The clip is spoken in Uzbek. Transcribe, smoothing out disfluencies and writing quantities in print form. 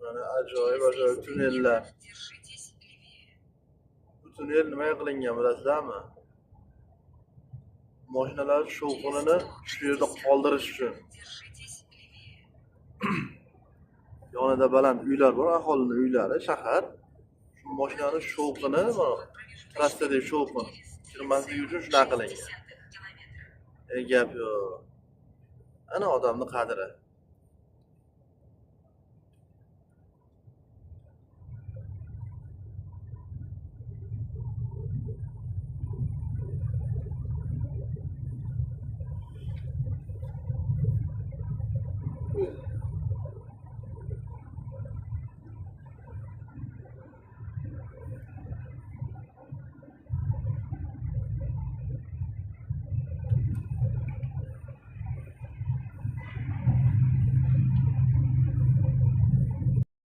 Mana ajoyib tunnellar. Bu tunnel nimaga qilingan bilasizlarmi? Mashinalar shovqinini shu yerda qoldirish uchun. Yonida baland uylar bor, aholining uylari, shahar. Shu mashinaning shovqini, trassadagi shovqin kirmasligi uchun shunaqa qilingan. Gap yo'q. Ana odamning qadri.